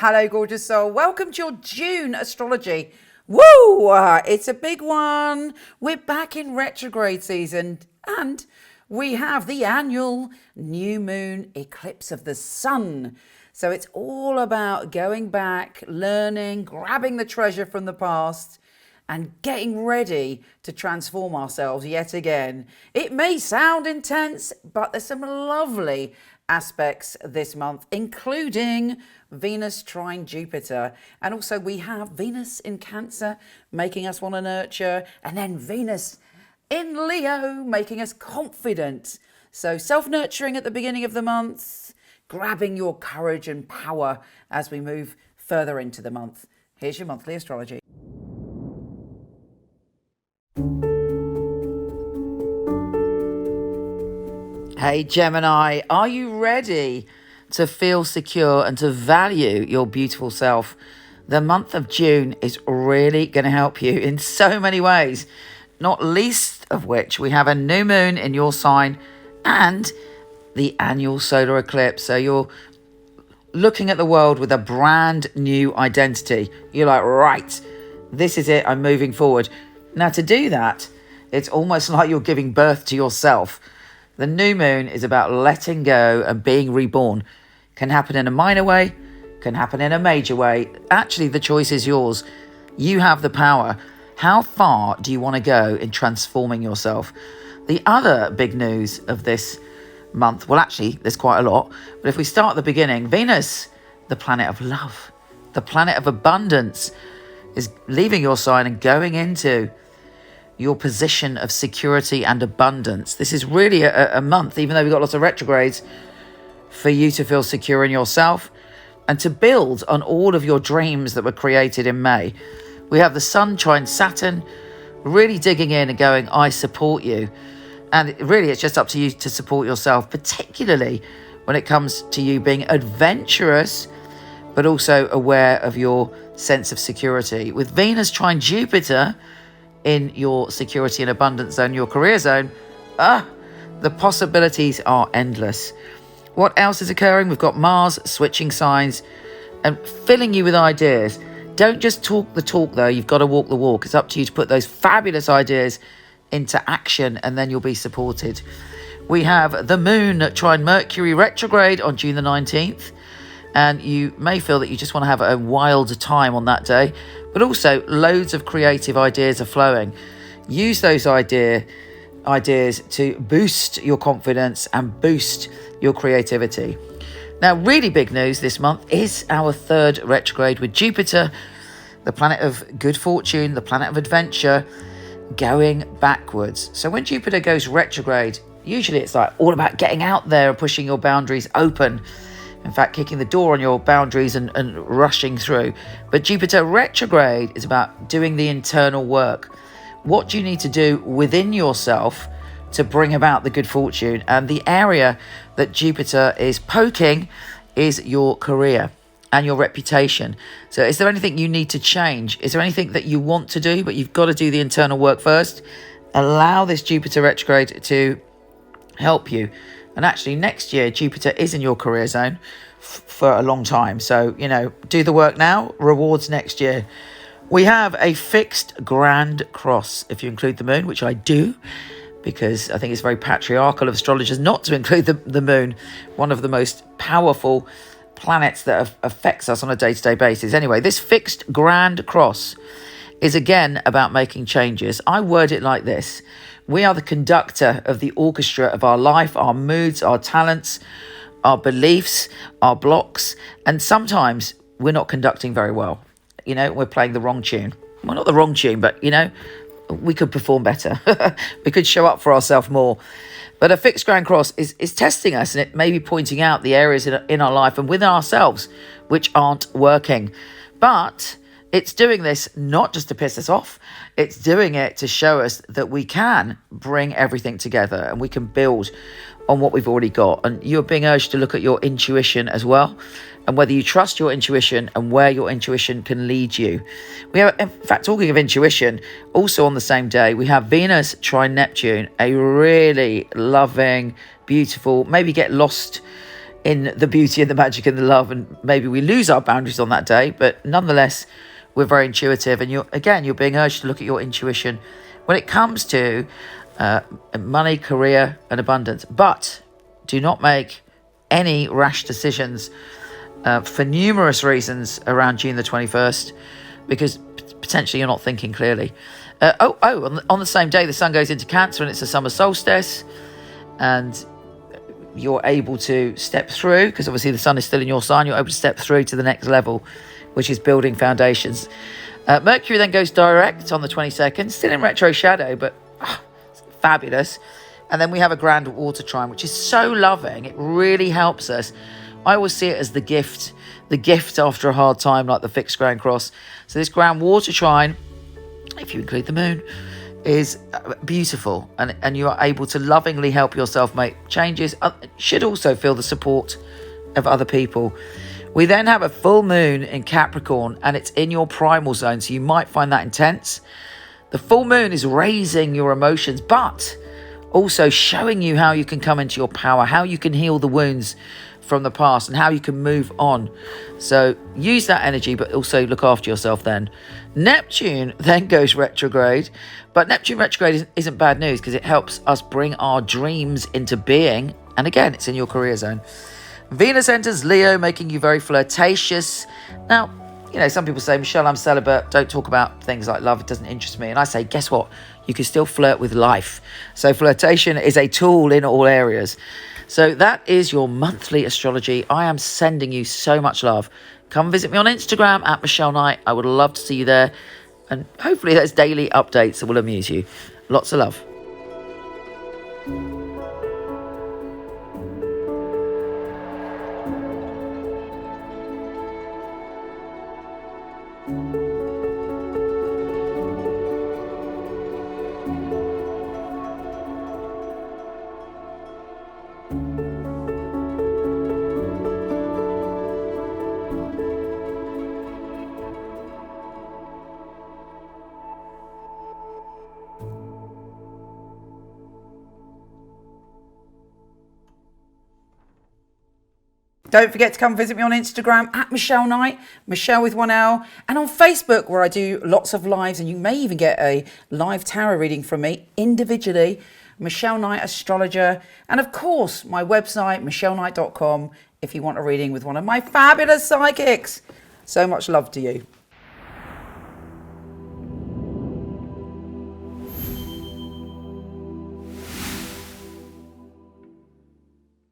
Hello, gorgeous soul. Welcome to your June astrology. Woo! It's a big one. We're back in retrograde season and we have the annual new moon eclipse of the sun. So it's all about going back, learning, grabbing the treasure from the past and getting ready to transform ourselves yet again. It may sound intense, but there's some lovely aspects this month, including Venus trine Jupiter. And also we have Venus in Cancer, making us want to nurture, and then Venus in Leo, making us confident. So self-nurturing at the beginning of the month, grabbing your courage and power as we move further into the month. Here's your monthly astrology. Hey Gemini, are you ready to feel secure and to value your beautiful self? The month of June is really going to help you in so many ways, not least of which we have a new moon in your sign and the annual solar eclipse. So you're looking at the world with a brand new identity. You're like, right, this is it, I'm moving forward. Now to do that, it's almost like you're giving birth to yourself. The new moon is about letting go and being reborn. Can happen in a minor way, can happen in a major way. Actually, the choice is yours. You have the power. How far do you want to go in transforming yourself? The other big news of this month, well, actually, there's quite a lot. But if we start at the beginning, Venus, the planet of love, the planet of abundance, is leaving your sign and going into your position of security and abundance. This is really a month, even though we've got lots of retrogrades, for you to feel secure in yourself and to build on all of your dreams that were created in May. We have the Sun trine Saturn, really digging in and going, I support you. And really, it's just up to you to support yourself, particularly when it comes to you being adventurous, but also aware of your sense of security. With Venus trine Jupiter in your security and abundance zone, your career zone, the possibilities are endless. What else is occurring? We've got Mars switching signs and filling you with ideas. Don't just talk the talk, though. You've got to walk the walk. It's up to you to put those fabulous ideas into action, and then you'll be supported. We have the moon trine Mercury retrograde on June the 19th. And you may feel that you just want to have a wild time on that day, but also loads of creative ideas are flowing. Use those ideas to boost your confidence and boost your creativity. Now, really big news this month is our third retrograde with Jupiter, the planet of good fortune, the planet of adventure, going backwards. So when Jupiter goes retrograde, usually it's like all about getting out there and pushing your boundaries open. In fact, kicking the door on your boundaries and rushing through. But Jupiter retrograde is about doing the internal work. What do you need to do within yourself to bring about the good fortune? And the area that Jupiter is poking is your career and your reputation. So is there anything you need to change? Is there anything that you want to do, but you've got to do the internal work first? Allow this Jupiter retrograde to help you. And actually, next year, Jupiter is in your career zone for a long time. So, do the work now, rewards next year. We have a fixed grand cross, if you include the moon, which I do, because I think it's very patriarchal of astrologers not to include the moon, one of the most powerful planets that affects us on a day-to-day basis. Anyway, this fixed grand cross is again about making changes. I word it like this. We are the conductor of the orchestra of our life, our moods, our talents, our beliefs, our blocks. And sometimes we're not conducting very well. We're playing the wrong tune. Well, not the wrong tune, but, we could perform better. We could show up for ourselves more. But a fixed grand cross is testing us, and it may be pointing out the areas in our life and within ourselves which aren't working. But it's doing this not just to piss us off. It's doing it to show us that we can bring everything together and we can build on what we've already got. And you're being urged to look at your intuition as well, and whether you trust your intuition and where your intuition can lead you. We have, in fact, talking of intuition, also on the same day, we have Venus trine Neptune, a really loving, beautiful, maybe get lost in the beauty and the magic and the love, and maybe we lose our boundaries on that day, but nonetheless, we're very intuitive, and you're being urged to look at your intuition when it comes to money, career, and abundance. But do not make any rash decisions for numerous reasons around June the 21st, because potentially you're not thinking clearly. On the same day, the sun goes into Cancer and it's a summer solstice, and you're able to step through, because obviously the sun is still in your sign, you're able to step through to the next level, which is building foundations. Mercury then goes direct on the 22nd, still in retro shadow, but fabulous. And then we have a grand water trine, which is so loving. It really helps us. I always see it as the gift after a hard time, like the fixed grand cross. So this grand water trine, if you include the moon, is beautiful, and you are able to lovingly help yourself make changes. Should also feel the support of other people. We then have a full moon in Capricorn, and it's in your primal zone, so you might find that intense. The full moon is raising your emotions, but also showing you how you can come into your power, how you can heal the wounds from the past, and how you can move on. So use that energy, but also look after yourself then. Neptune then goes retrograde, but Neptune retrograde isn't bad news, because it helps us bring our dreams into being. And again, it's in your career zone. Venus enters Leo, making you very flirtatious. Now, some people say, Michelle, I'm celibate, don't talk about things like love, it doesn't interest me. And I say, guess what? You can still flirt with life. So flirtation is a tool in all areas. So that is your monthly astrology. I am sending you so much love. Come visit me on Instagram at Michele Knight. I would love to see you there. And hopefully there's daily updates that will amuse you. Lots of love. Don't forget to come visit me on Instagram at Michele Knight, Michelle with one L, and on Facebook, where I do lots of lives, and you may even get a live tarot reading from me individually, Michele Knight Astrologer, and of course my website micheleknight.com if you want a reading with one of my fabulous psychics. So much love to you.